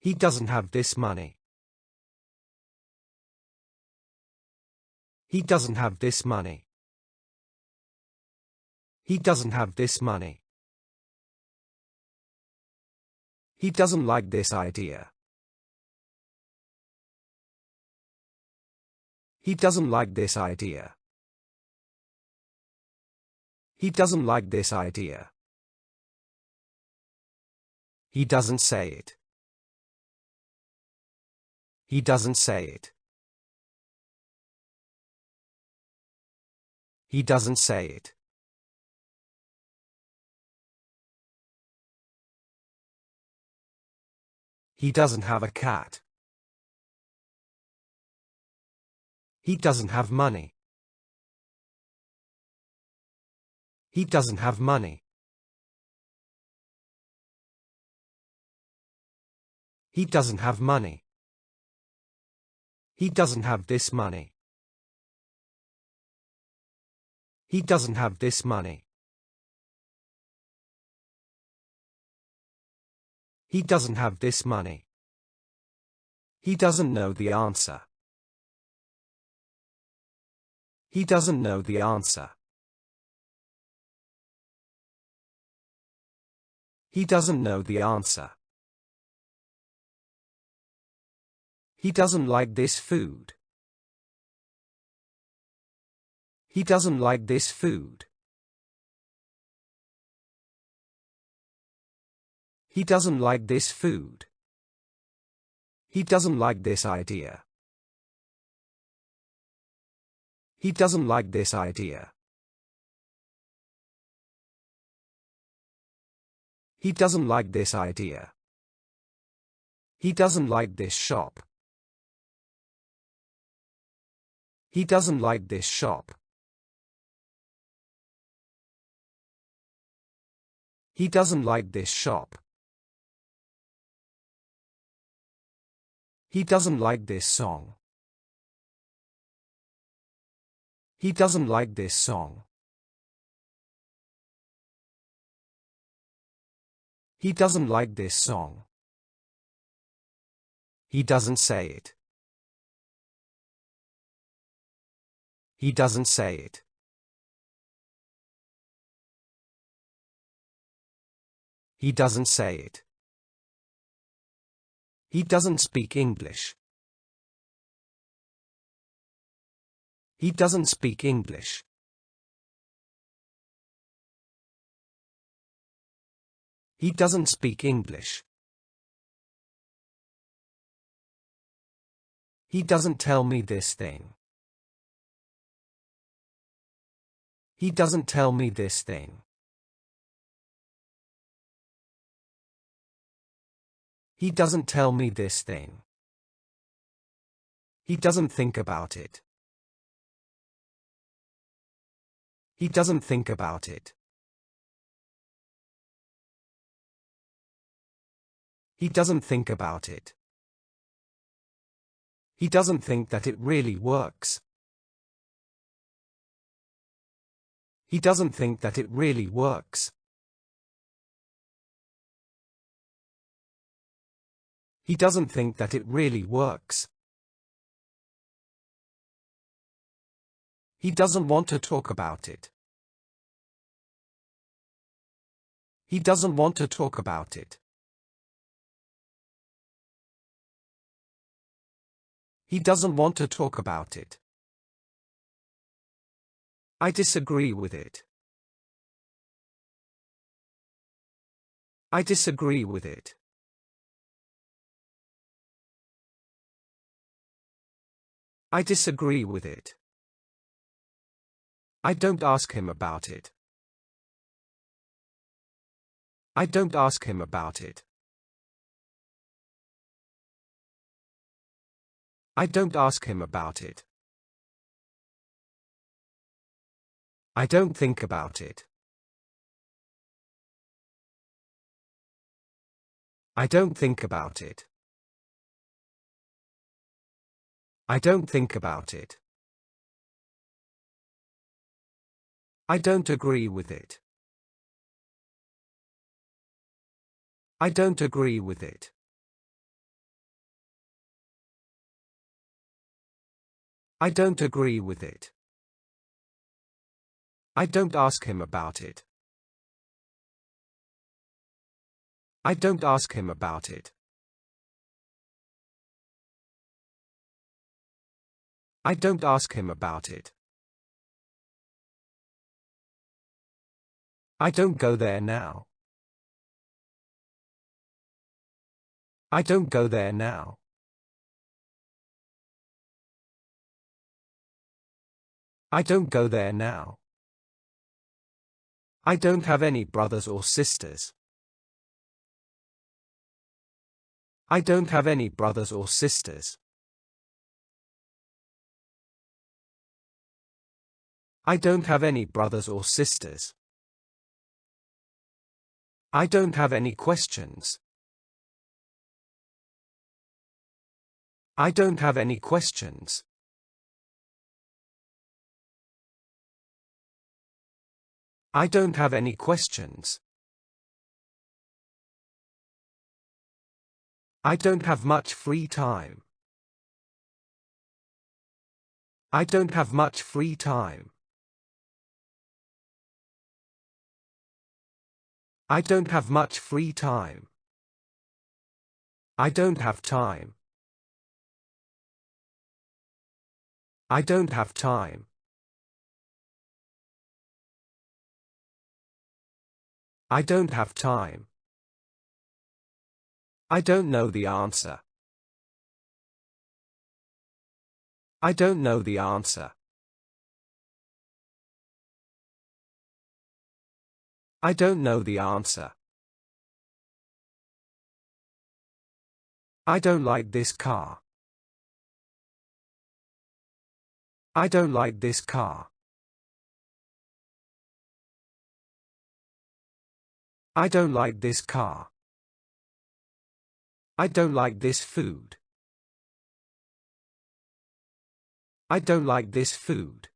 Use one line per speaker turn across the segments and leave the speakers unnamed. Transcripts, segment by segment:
He doesn't have this money. He doesn't have this money. He doesn't have this money. He doesn't like this idea. He doesn't like this idea. He doesn't like this idea. He doesn't say it. He doesn't say it. He doesn't say it. He doesn't have a cat. He doesn't have money. He doesn't have money. He doesn't have money. He doesn't have this money. He doesn't have this money. He doesn't have this money. He doesn't know the answer. He doesn't know the answer. He doesn't know the answer. He doesn't like this food. He doesn't like this food. He doesn't like this food. He doesn't like this idea. He doesn't like this idea. He doesn't like this idea. He doesn't like this shop. He doesn't like this shop. He doesn't like this shop. He doesn't like this song. He doesn't like this song. He doesn't like this song. He doesn't say it. He doesn't say it. He doesn't say it. He doesn't speak English. He doesn't speak English. He doesn't speak English. He doesn't tell me this thing. He doesn't tell me this thing. He doesn't tell me this thing. He doesn't think about it. He doesn't think about it. He doesn't think about it. He doesn't think that it really works. He doesn't think that it really works. He doesn't think that it really works. He doesn't want to talk about it. He doesn't want to talk about it. He doesn't want to talk about it. I disagree with it. I disagree with it. I disagree with it. I don't ask him about it. I don't ask him about it. I don't ask him about it. I don't think about it. I don't think about it. I don't think about it. I don't agree with it. I don't agree with it. I don't agree with it. I don't ask him about it. I don't ask him about it. I don't ask him about it. I don't go there now. I don't go there now. I don't go there now. I don't have any brothers or sisters. I don't have any brothers or sisters. I don't have any brothers or sisters. I don't have any questions. I don't have any questions. I don't have any questions. I don't have much free time. I don't have much free time. I don't have much free time. I don't have time. I don't have time. I don't have time. I don't know the answer. I don't know the answer. I don't know the answer. I don't like this car. I don't like this car. I don't like this car. I don't like this food. I don't like this food.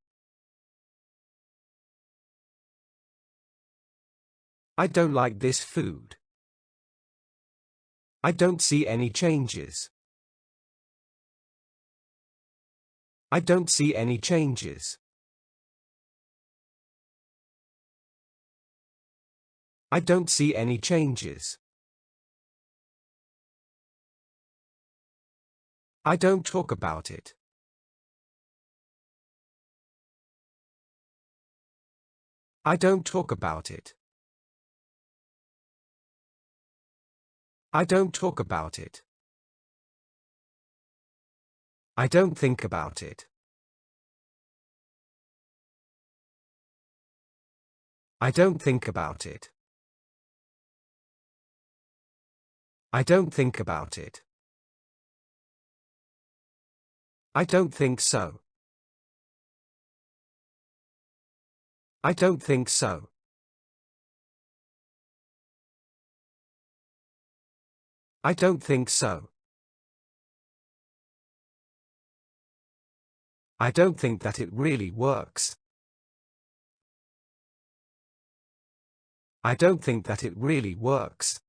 I don't like this food. I don't see any changes. I don't see any changes. I don't see any changes. I don't talk about it. I don't talk about it. I don't talk about it. I don't think about it. I don't think about it. I don't think about it. I don't think so. I don't think so. I don't think so. I don't think that it really works. I don't think that it really works.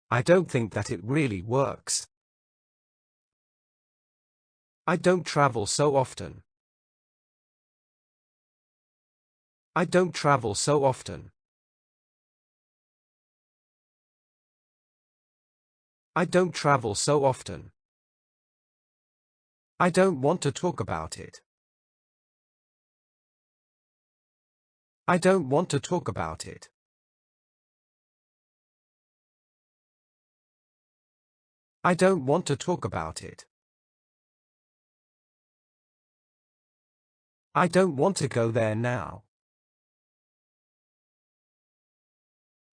I don't think that it really works. I don't travel so often. I don't travel so often. I don't travel so often. I don't want to talk about it. I don't want to talk about it. I don't want to talk about it. I don't want to go there now.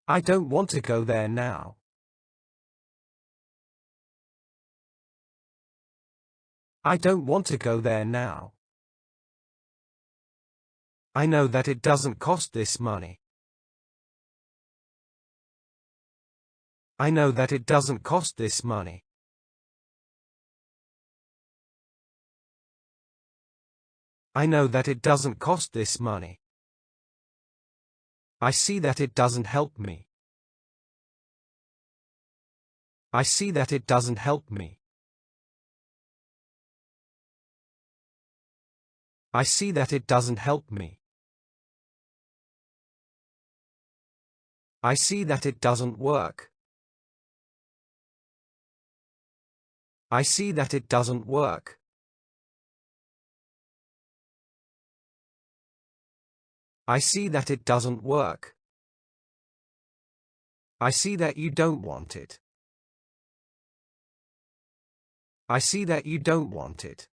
I don't want to go there now. I don't want to go there now. I know that it doesn't cost this money. I know that it doesn't cost this money. I know that it doesn't cost this money. I see that it doesn't help me. I see that it doesn't help me. I see that it doesn't help me. I see that it doesn't work. I see that it doesn't work. I see that it doesn't work. I see that you don't want it. I see that you don't want it.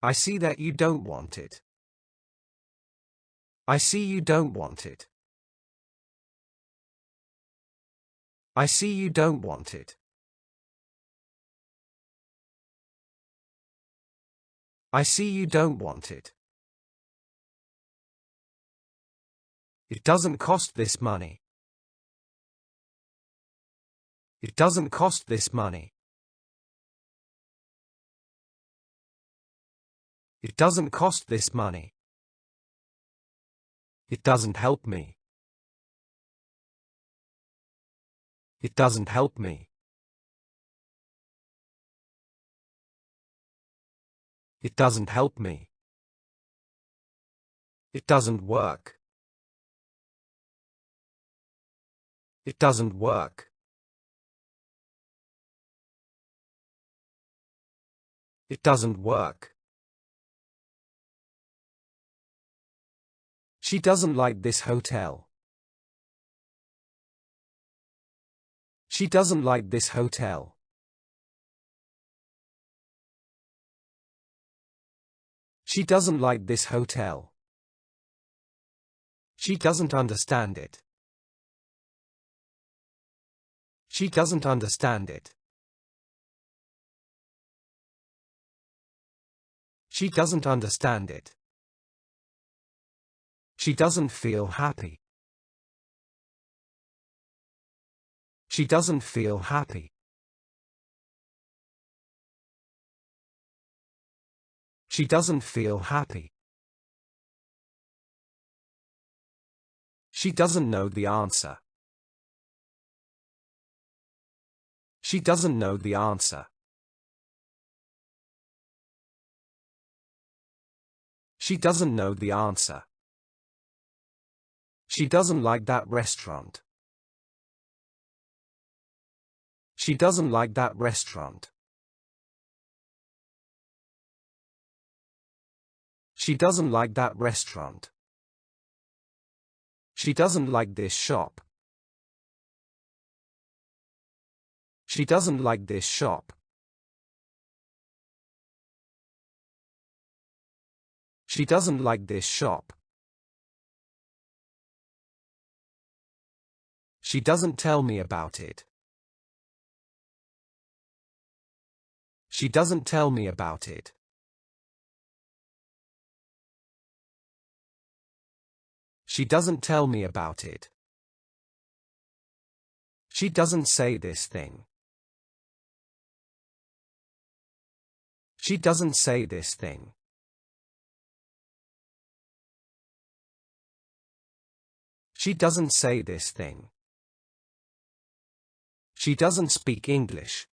I see that you don't want it. I see you don't want it. I see you don't want it. I see you don't want it. It doesn't cost this money. It doesn't cost this money. It doesn't cost this money. It doesn't help me. It doesn't help me. It doesn't help me. It doesn't work. It doesn't work. It doesn't work. She doesn't like this hotel. She doesn't like this hotel. She doesn't like this hotel. She doesn't understand it. She doesn't understand it. She doesn't understand it. She doesn't feel happy. She doesn't feel happy. She doesn't feel happy. She doesn't know the answer. She doesn't know the answer. She doesn't know the answer. She doesn't like that restaurant. She doesn't like that restaurant. She doesn't like that restaurant. She doesn't like this shop. She doesn't like this shop. She doesn't like this shop. She doesn't tell me about it. She doesn't tell me about it. She doesn't tell me about it. She doesn't say this thing. She doesn't say this thing. She doesn't say this thing. She doesn't speak English.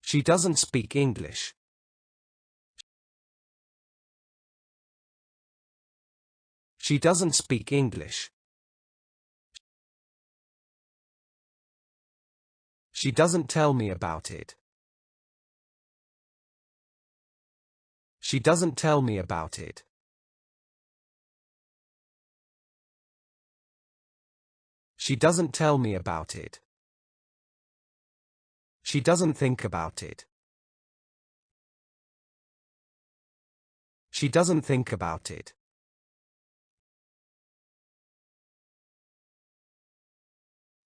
She doesn't speak English. She doesn't speak English. She doesn't tell me about it. She doesn't tell me about it. She doesn't tell me about it. She doesn't think about it. She doesn't think about it.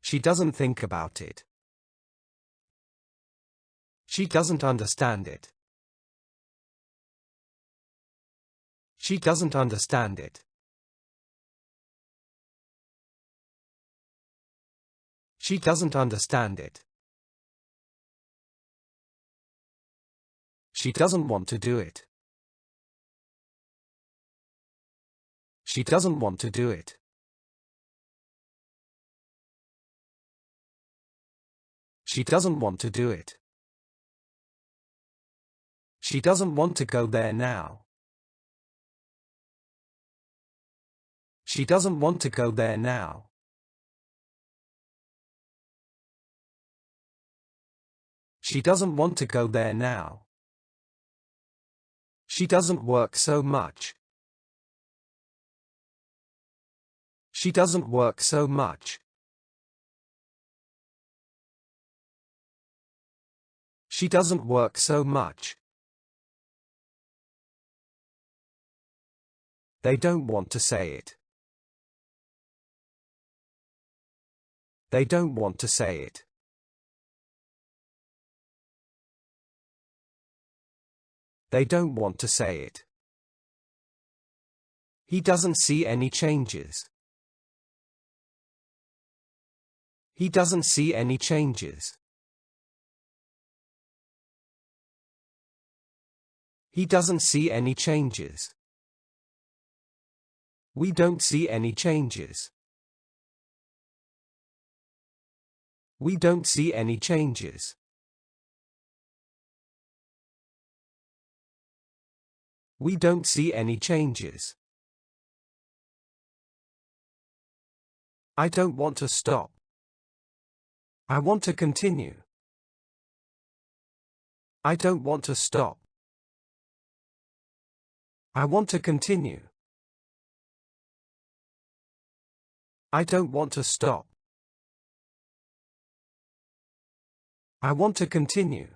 She doesn't think about it. She doesn't understand it. She doesn't understand it. She doesn't understand it. She doesn't want to do it. She doesn't want to do it. She doesn't want to do it. She doesn't want to go there now. She doesn't want to go there now. She doesn't want to go there now. She doesn't work so much. She doesn't work so much. She doesn't work so much. They don't want to say it. They don't want to say it. They don't want to say it. He doesn't see any changes. He doesn't see any changes. He doesn't see any changes. We don't see any changes. We don't see any changes. We don't see any changes. I don't want to stop. I want to continue. I don't want to stop. I want to continue. I don't want to stop. I want to continue.